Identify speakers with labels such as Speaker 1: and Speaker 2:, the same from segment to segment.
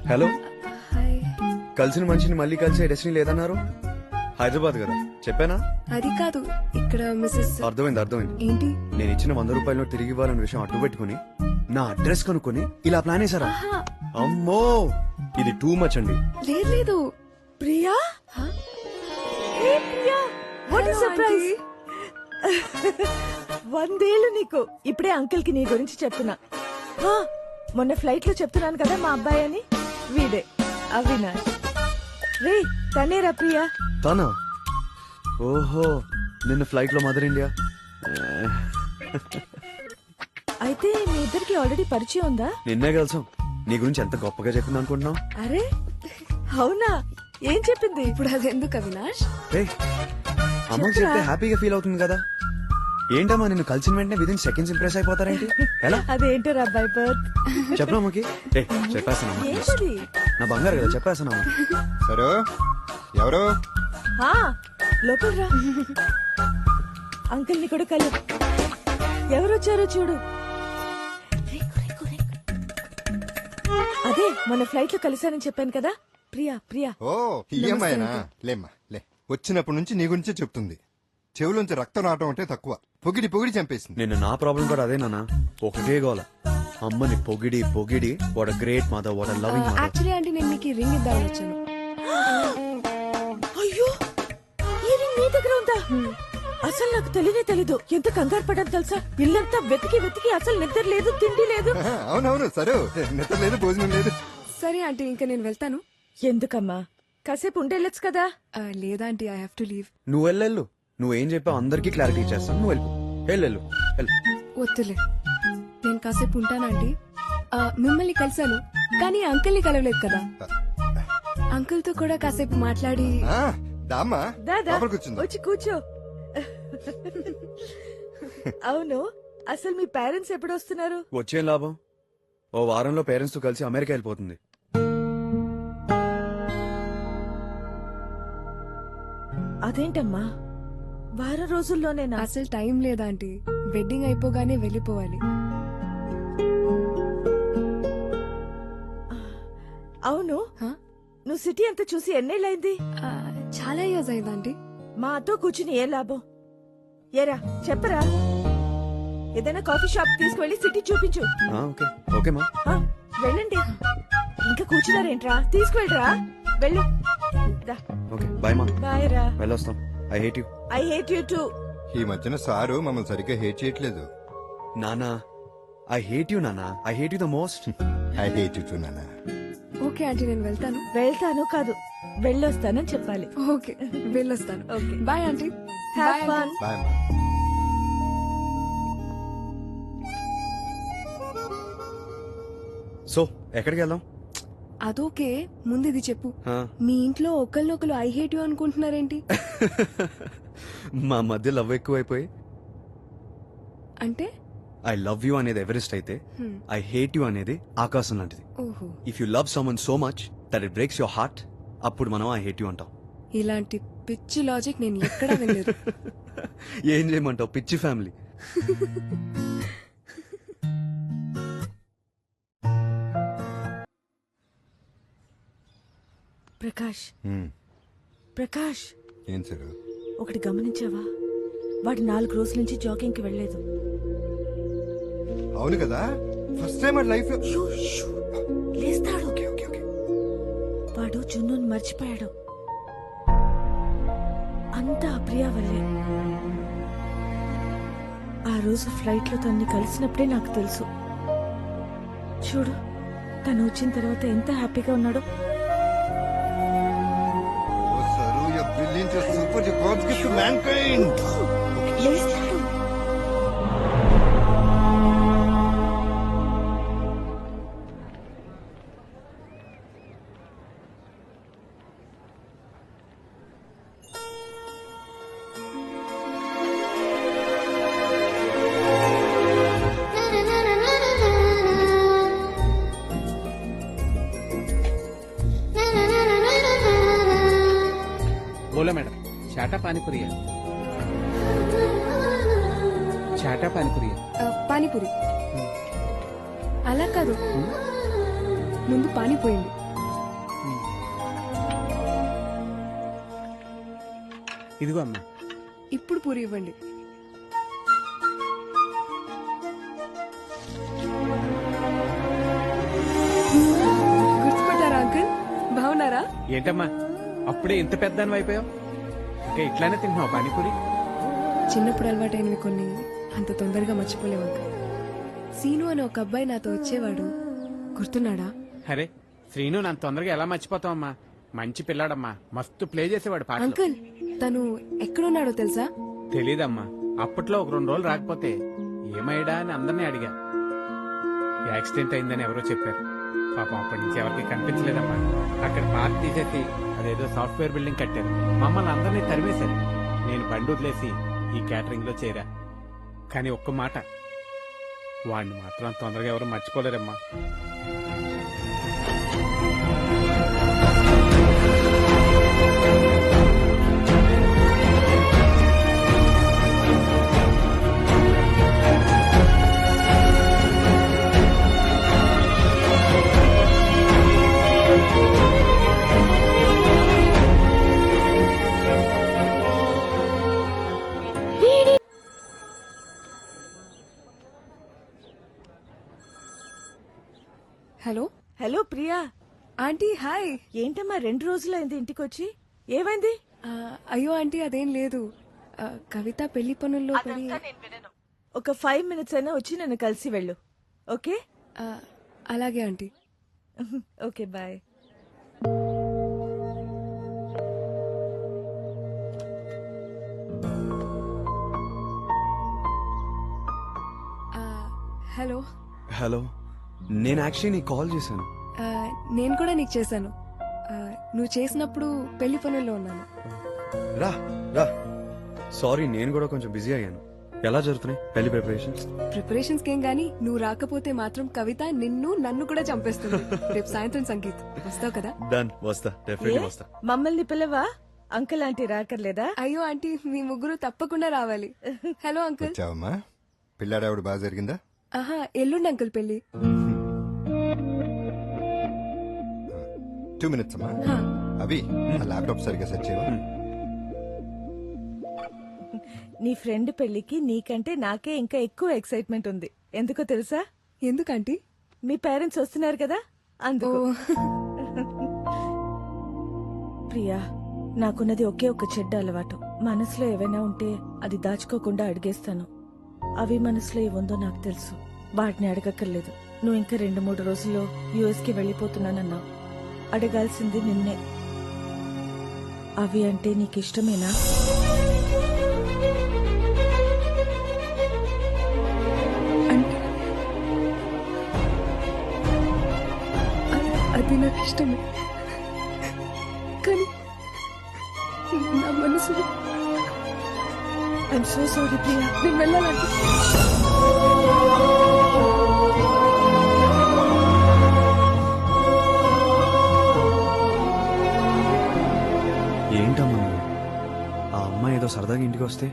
Speaker 1: Hello,
Speaker 2: hi.
Speaker 1: కలిసిన మనిషిని మళ్ళీ కలిసే డెస్టినీ లేదన్నారు. హైదరాబాద్ కదా చెప్పానా?
Speaker 2: అది కాదు, ఇక్కడ మిస్సెస్
Speaker 1: అర్థమైంది.
Speaker 2: ఏంటి?
Speaker 1: నేను ఇచ్చిన 100 రూపాయలు తిరిగి ఇవ్వాలన్న విషయం అడ్డు పెట్టుకుని నా అడ్రస్ కనుక్కొని ఇలా ప్లాన్ వేసారా?
Speaker 2: ఆహా,
Speaker 1: అమ్మో, ఇది టూ మచ్ అండి.
Speaker 2: లేదు లేదు.
Speaker 3: ప్రియా
Speaker 2: హ?
Speaker 3: ఏ Priya what
Speaker 2: Hello,
Speaker 3: surprise
Speaker 2: aunty.
Speaker 3: 100 ఏళ్ళు నీకు. ఇప్పుడే అంకుల్ కి నీ గురించి చెప్తున్నా. హా, మొన్న ఫ్లైట్ లో చెప్తున్నాను కదా మా అబ్బాయి అని. వీడే అవినాష్. రే తనేరా ప్రియా.
Speaker 1: తానా? ఓహో, నిన్న ఫ్లైట్ లో మదర్ ఇండియా.
Speaker 3: అయితే మీ ఇద్దరికి ఆల్రెడీ పరిచయం ఉందా?
Speaker 1: నిన్నే కలిసాం. నీ గురించి ఎంత గొప్పగా చెప్పింది అనుకుంటున్నావు?
Speaker 3: అరే అవునా, ఏం చెప్పింది?
Speaker 2: ఇప్పుడు అది ఎందుకు అవినాష్?
Speaker 1: అమ్మకి చెప్తే హ్యాపీగా ఫీల్ అవుతుంది కదా. ఏంటమ్మా, నిన్ను కలిసిన వెంటనే విదిన్ సెకండ్స్ ఇంప్రెస్ అయిపోతారేంటి? ఎలా
Speaker 3: అదేంటో అబ్బాయి బర్త్.
Speaker 1: చెప్పనా అమ్మకి? చెప్పేస్తానమ్మా,
Speaker 3: ఏంటది?
Speaker 1: నా బంగారు కదా, చెప్పేస్తానమ్మా.
Speaker 4: సరే, ఎవరు?
Speaker 3: ఆ, లోపల రా. అంకుల్ ని కూడా కలు. ఎవరొచ్చారో చూడు. అదే మన ఫ్లైట్ లో కలిసానని చెప్పాను కదా, ప్రియా. ప్రియా
Speaker 4: ఓ ఈఎంఐనా? లేమ్మా లే. వచ్చినప్పటి నుంచి నీ గురించే చెప్తుంది. చెవులోంచి రక్తం రావటం అంటే తక్కువ. పొగిడి పొగిడి చంపేసింది.
Speaker 1: నిన్న నా ప్రాబ్లం కూడా అదే నాన్న. ఒకటే గోల, అమ్మని పొగిడి పొగిడి. What a great mother, what a loving mother.
Speaker 2: Actually అంటే నేను మీకు రింగ్ ఇద్దామని వచ్చాను.
Speaker 3: అయ్యో, ఈ రింగ్ నీ దగ్గర ఉందా? అసలు నాకు తెలియనే తెలీదు. ఎంత కంగారు పడ్డాను తెలుసా. ఇల్లంతా వెతికి వెతికి అసలు నిద్ర లేదు, తిండి లేదు.
Speaker 4: అవునవును, సరే. నిద్ర లేదు, భోజనం లేదు.
Speaker 2: సరే ఆంటీ, ఇంకా నేను వెళ్తాను.
Speaker 3: ఎందుకమ్మా, కాసేపు ఉండేళ్ళొచ్చు కదా.
Speaker 2: లేదా aunty, I have to leave.
Speaker 1: నువ్వు వెళ్ళు. నువ్వేం చెప్పావు అందరికీ క్లారిటీ ఇచ్చేస్తాను. నువ్వు వెళ్ళు.
Speaker 2: వద్దులే, నేను కాసేపు ఉంటాను ఆంటీ. మిమ్మల్ని కలిసాను కానీ అంకుల్ ని కలవలేదు కదా. అంకుల్ తో కూడా కాసేపు మాట్లాడి.
Speaker 4: ఆ, దామ్మా
Speaker 3: దాదా
Speaker 4: లోపల కూర్చుందా.
Speaker 3: వచ్చి కూర్చో. అవును, అసలు మీ పేరెంట్స్ ఎప్పుడు వస్తున్నారు?
Speaker 1: వచ్చేం లాభం? ఓ వారంలో పేరెంట్స్ తో కలిసి అమెరికా వెళ్ళిపోతుంది.
Speaker 3: అదేంటమ్మా, వారం రోజుల్లోనేనా?
Speaker 2: అసలు టైం లేదా ఆంటీ, వెడ్డింగ్ అయిపోగానే వెళ్ళిపోవాలి.
Speaker 3: అవును,
Speaker 2: హ?
Speaker 3: నువ్వు సిటీ అంతా చూసి ఎన్నేళ్ళైంది?
Speaker 2: చాలా ఇయర్స్ అయింది ఆంటీ.
Speaker 3: మాతో కూర్చుని ఏ లాభం? ఏరా చెప్పరా. ఏదైనా కాఫీ షాప్ తీసుకువెళ్ళి సిటీ చూపించు.
Speaker 1: ఓకే మా.
Speaker 3: ఆ, వెళ్ళండి. ఇంకా కూర్చున్నారేంట్రా, తీసుకువెళ్ళరా. వెళ్ళు.
Speaker 1: ఓకే బాయ్ మా.
Speaker 3: బాయ్ రా.
Speaker 1: వెళ్ళొస్తాం. I hate you.
Speaker 3: I hate you too.
Speaker 4: ఈ మధ్యన సారు మమ్మల్ని సరిగ్గా హేట్ చేయట్లేదు.
Speaker 1: నానా, ఐ హేట్ యు నానా. I hate you the most.
Speaker 4: I hate you నాన్న.
Speaker 2: ఓకే ఆంటీ, నేను వెళ్తాను.
Speaker 3: వెళ్తాను కాదు, వెళ్ళొస్తానని చెప్పాలి.
Speaker 2: ఓకే, వెళ్ళొస్తాను.
Speaker 3: Okay,
Speaker 2: bye aunty.
Speaker 3: Have
Speaker 2: Bye,
Speaker 3: fun.
Speaker 4: Bye అమ్మా.
Speaker 1: సో ఎక్కడికి వెళ్దాం?
Speaker 2: అదోకే, ముందు ఇది చెప్పు.
Speaker 1: ఆ,
Speaker 2: మీ ఇంట్లో ఒకళ్ళొకరు ఐ హేట్ యు అనుకుంటున్నారేంటి?
Speaker 1: మా మధ్య లవ్ ఎక్కువైపోయి.
Speaker 2: అంటే
Speaker 1: ఐ లవ్ యూ అనేది ఎవరెస్ట్ అయితే, ఐ హేట్ యు అనేది ఆకాశం లాంటిది.
Speaker 2: ఓహో,
Speaker 1: if you love someone so much that it breaks your heart, అప్పుడు మనం ఐ హేట్ యు అంటాం.
Speaker 2: ఇలాంటి పిచ్చి లాజిక్ నేను ఎక్కడా వినలేదు.
Speaker 1: ఏం చేయమంటావు, పిచ్చి ఫ్యామిలీ.
Speaker 3: ప్రకాష్,
Speaker 4: హ్మ్.
Speaker 3: ప్రకాష్,
Speaker 4: ఏం సారు?
Speaker 3: ఒకటి గమనించావా? వాడు 4 రోజుల నుంచి జాగింగ్ కి వెళ్ళలేదు.
Speaker 4: అవును కదా, ఫస్ట్ టైం వాడి లైఫ్ లో.
Speaker 3: షూ, షూ. లేస్తాడు.
Speaker 4: Okay okay okay.
Speaker 3: వాడు జున్నుని మర్చిపోయాడు. అంతా ప్రియా వల్లే. ఆ రోజు ఫ్లైట్ లో తన్ని కలిసినప్పుడే నాకు తెలుసు. చూడు, తను వచ్చిన తర్వాత ఎంత హ్యాపీగా ఉన్నాడో.
Speaker 4: ఓ sir, you brilliant, you super, you god's gift to mankind.
Speaker 3: లేస్తాడు.
Speaker 5: बोलो मैडम, चाटा पानीपुरी है। चाटा पानीपुरी है।
Speaker 2: పానీపూరి. అలా కాదు, ముందు పానీ పోయింది.
Speaker 5: ఇదిగో అమ్మా.
Speaker 2: ఇప్పుడు పూరి ఇవ్వండి. గుర్తుపట్టారా అంకుల్? బాగున్నారా?
Speaker 5: ఏంటమ్మా అప్పుడే ఇంత పెద్దాన్ని అయిపోయావు? ఇంకా ఇట్లానే తింటున్నావు పానీపూరి?
Speaker 2: చిన్నప్పుడు అలవాటైనవి కొన్ని అంత తొందరగా మర్చిపోలేవు అంకుల్. సీను అని ఒక అబ్బాయి నాతో వచ్చేవాడు, గుర్తున్నాడా?
Speaker 5: అరే శ్రీను నన్ను తొందరగా ఎలా మర్చిపోతావమ్మా? మంచి పిల్లాడమ్మా, మస్తు ప్లే చేసేవాడు పాటలు.
Speaker 2: అంకుల్ తను ఎక్కడున్నాడో తెలుసా?
Speaker 5: తెలీదమ్మా. అప్పట్లో ఒక 2 రోజులు రాకపోతే ఏమయ్యడా అని అందరినీ అడిగా. యాక్సిడెంట్ అయిందని ఎవరో చెప్పారు. పాపం అప్పటి నుంచి ఎవరికి కనిపించలేదమ్మా. అక్కడ పార్క్ తీసేసి అదేదో సాఫ్ట్వేర్ బిల్డింగ్ కట్టారు. మమ్మల్ని అందరినీ తరిమేశారు. నేను బండి వదిలేసి ఈ క్యాటరింగ్ లో చేరా. కానీ ఒక్క మాట, వాడిని మాత్రం తొందరగా ఎవరు మర్చిపోలేరమ్మా.
Speaker 2: Hello
Speaker 3: hello Priya,
Speaker 2: aunty, hi.
Speaker 3: ఏంటమ్మా 2 రోజులైంది ఇంటికొచ్చి? ఏమైంది?
Speaker 2: అయ్యో ఆంటీ, అదేం లేదు. కవిత పెళ్లి పనుల్లో పడి.
Speaker 3: ఒక 5 minutes అయినా వచ్చి నన్ను కలిసి వెళ్ళు. ఓకే?
Speaker 2: ఆ, అలాగే aunty.
Speaker 3: Okay, bye.
Speaker 2: Hello.
Speaker 1: Hello, నేను యాక్చువల్లీ నీకు కాల్ చేశాను.
Speaker 2: నేను కూడా నీకు చేశాను. నువ్వు చేసినప్పుడు పెళ్లి పనుల్లో ఉన్నాను.
Speaker 1: రా రా. సారీ, నేను కూడా కొంచెం బిజీ అయ్యాను. ఎలా జరుగుతున్నాయి పెళ్లి ప్రిపరేషన్స్?
Speaker 2: ప్రిపరేషన్స్ కేం గానీ నువ్వు రాకపోతే మాత్రం కవిత నన్ను కూడా చంపేస్తుంది. రేపు సాయంత్రం సంగీత్ వస్తావు కదా?
Speaker 1: డన్, వస్తా, డెఫినెట్లీ
Speaker 3: ఏ?
Speaker 1: వస్తా.
Speaker 3: మమ్మల్ని పిల్లవా? Uncle aunty రాకర్లేదా?
Speaker 2: అయ్యో ఆంటీ, మీ ముగ్గురు తప్పకుండా రావాలి. Hello uncle.
Speaker 4: వచ్చావమ్మా? పిల్లాడావిడ బాగా జరిగిందా?
Speaker 2: ఆహా, ఎల్లుండి అంకుల్ పెళ్లి.
Speaker 4: 2 minutes అమ్మా.
Speaker 2: హా.
Speaker 4: అవి ఆ ల్యాప్టాప్ సరిగ్గా సెట్ చేయవా?
Speaker 3: నీ ఫ్రెండ్ పెళ్లికి నీకంటే నాకే ఇంకా ఎక్కువ ఎక్సైట్మెంట్ ఉంది. ఎందుకో తెలుసా?
Speaker 2: ఎందుకంటీ?
Speaker 3: మీ పేరెంట్స్ వస్తున్నారు కదా,
Speaker 2: ఓ,
Speaker 3: అందుకు. ప్రియా, నాకున్నది ఒకే ఒక చెడ్డ అలవాటు. మనసులో ఏవైనా ఉంటే అది దాచుకోకుండా అడిగేస్తాను. అవి మనసులో ఏముందో నాకు తెలుసు. వాటిని అడగక్కర్లేదు. నువ్వు ఇంకా 2-3 రోజుల్లో యుఎస్ కి వెళ్ళిపోతున్నానన్నావు. అడగాల్సింది నిన్నే. అవి అంటే నీకిష్టమేనా?
Speaker 2: అంటే అది నాకు ఇష్టమే, కానీ నా మనసులో
Speaker 3: ఐఎమ్ సో సారీ ప్రియా.
Speaker 2: నేను వెళ్ళాలంటే
Speaker 1: ఏంటమ్మా నువ్వు? ఆ అమ్మాయి ఏదో సరదాగా ఇంటికి వస్తే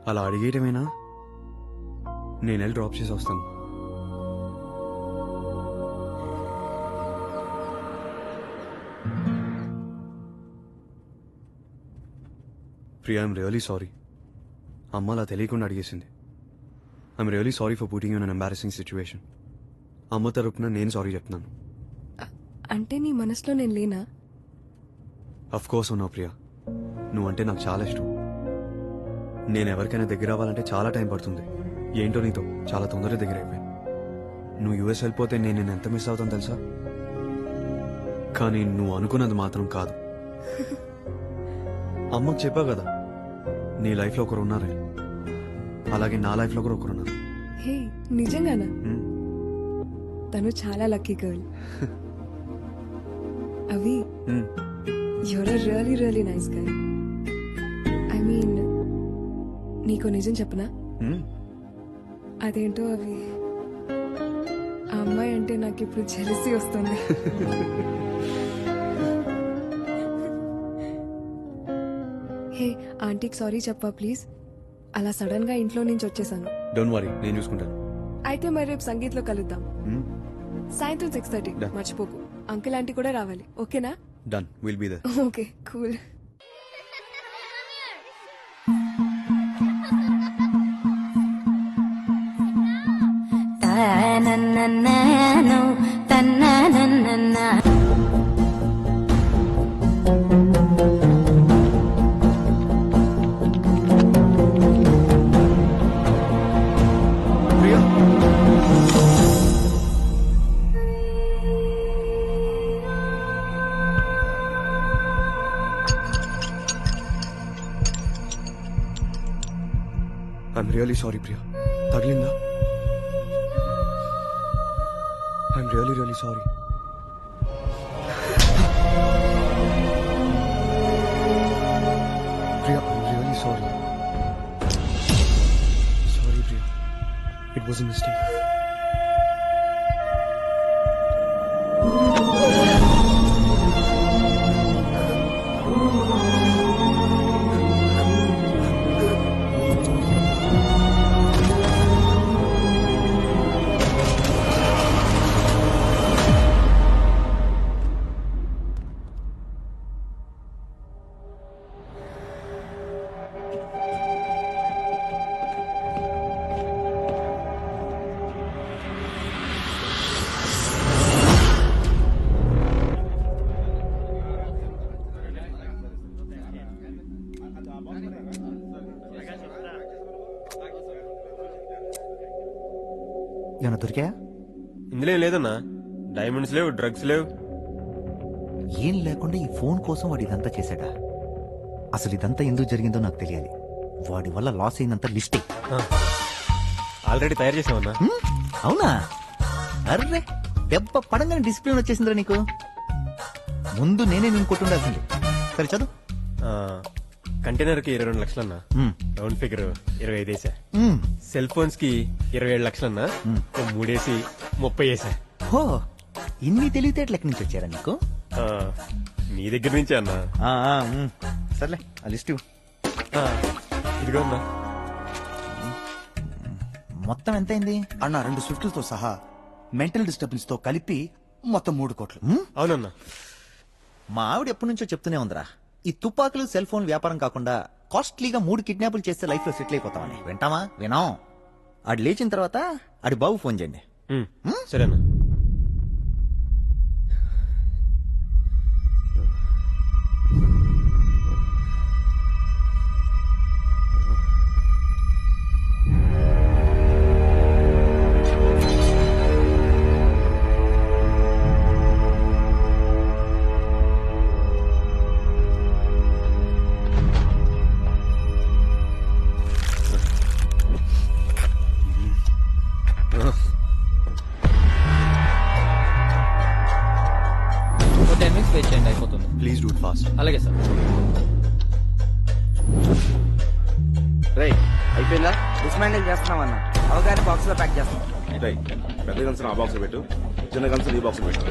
Speaker 1: అలా అడిగేయటమేనా? నేను వెళ్ళి డ్రాప్ చేసి వస్తాను. Priya, I'm really sorry. అమ్మ అలా తెలియకుండా అడిగేసింది. I'm really sorry for putting you in an embarrassing situation. అమ్మ తరపున నేను సారీ చెప్తున్నాను.
Speaker 2: అంటే నీ మనసులో నేను లేనా?
Speaker 1: అఫ్ కోర్స్ ఉన్నావు ప్రియా. నువ్వంటే నాకు చాలా ఇష్టం. నేను ఎవరికైనా దగ్గర అవ్వాలంటే చాలా టైం పడుతుంది. ఏంటో నీతో చాలా తొందరగా దగ్గర అయిపోయాను. నువ్వు యుఎస్ వెళ్ళిపోతే నేను నిన్ను ఎంత మిస్ అవుతాను తెలుసా? కానీ నువ్వు అనుకున్నది మాత్రం కాదు. అమ్మకు చెప్పావు కదా నీ లైఫ్లో ఒకరు ఉన్నారని. అలాగే నా లైఫ్లో కూడా ఒకరున్నారు.
Speaker 2: హే, నిజంగానా?
Speaker 1: హ్మ్.
Speaker 2: తను చాలా లక్కీ గర్ల్. అవి
Speaker 1: హ్మ్.
Speaker 2: you're a really really nice guy. I mean, నీకు నిజం చెప్పనా?
Speaker 1: హ్మ్.
Speaker 2: అదేంటో అవి, ఆ అమ్మాయి అంటే నాకు ఇప్పుడు జెలసీ వస్తుంది. హే, ఆంటీకి సారీ చెప్పా ప్లీజ్. అలా సడన్ గా ఇంట్లో నుంచి వచ్చేసాను.
Speaker 1: డోంట్ వరీ, నేను చూసుకుంటాను.
Speaker 2: అయితే మరి రేపు సంగీత్లో కలుద్దాం.
Speaker 1: హ్మ్.
Speaker 2: సాయంత్రం 6:30.
Speaker 1: Done.
Speaker 2: మర్చిపోకు. అంకుల్ ఆంటీ కూడా రావాలి, ఓకేనా?
Speaker 1: Done, will be there.
Speaker 2: Okay, cool.
Speaker 6: తన్ననన్ననో తన్ననన్నన్న
Speaker 1: Priya I'm really sorry Priya తగిలిందా I'm really sorry Priya I'm really sorry sorry Priya it was a mistake
Speaker 7: ఏమన్నా దొరికా?
Speaker 8: ఇందులో ఏం లేదన్నా, డైమండ్స్ లేవు, డ్రగ్స్ లేవు.
Speaker 7: ఏం లేకుండా ఈ ఫోన్ కోసం వాడు ఇదంతా చేశాడా? అసలు ఇదంతా ఎందుకు జరిగిందో నాకు తెలియాలి. వాడి వల్ల లాస్ అయినంత లిస్టే.
Speaker 8: ఆల్రెడీ తయారు చేసామన్నా.
Speaker 7: అవునా? అర్రే, దెబ్బ పడంగానే డిసిప్లిన్ వచ్చేసిందిరా నీకు. ముందు నేనే నేను కొట్టుండాల్సింది. సరే చదువు.
Speaker 8: కంటైనర్ కి 22 లక్షలన్నా, రౌండ్ ఫిగర్ 25 వేసా. సెల్ ఫోన్స్ కి 27 లక్షలన్నా, 3 వేసి 30 వేసా.
Speaker 7: హో, ఇన్ని తెలివితేటలు ఎక్కడి నుంచి వచ్చారా నీకు?
Speaker 8: మీ దగ్గర నుంచే అన్నా.
Speaker 7: సర్లే, ఆ లిస్ట్ ఇవ్వు.
Speaker 8: ఇదిగో అన్నా.
Speaker 7: మొత్తం ఎంత అయింది
Speaker 9: అన్న? 2 స్విఫ్ట్లతో సహా మెంటల్ డిస్టర్బెన్స్ తో కలిపి మొత్తం 3 కోట్లు.
Speaker 8: అవునన్నా.
Speaker 7: మా ఆవిడ ఎప్పటి నుంచో చెప్తూనే ఉందిరా, ఈ తుపాకులు సెల్ ఫోన్ వ్యాపారం కాకుండా కాస్ట్లీగా 3 కిడ్నాపులు చేస్తే లైఫ్ లో సెటిల్ అయిపోతామని. వింటామా? వినాం. ఆడు లేచిన తర్వాత ఆడి బాబు ఫోన్ చేయండి.
Speaker 8: సరేనా.
Speaker 5: అయిపోతుంది.
Speaker 1: Please do it fast.
Speaker 5: అలాగే సార్.
Speaker 9: అయిపోయిందా? డిస్మాండిల్ చేస్తున్నామన్నా. అవగారి బాక్స్ లో ప్యాక్ చేస్తాం.
Speaker 10: పెద్ద గన్స్ ఆ బాక్స్ పెట్టు, చిన్న గన్స్ ఈ బాక్స్ పెట్టు.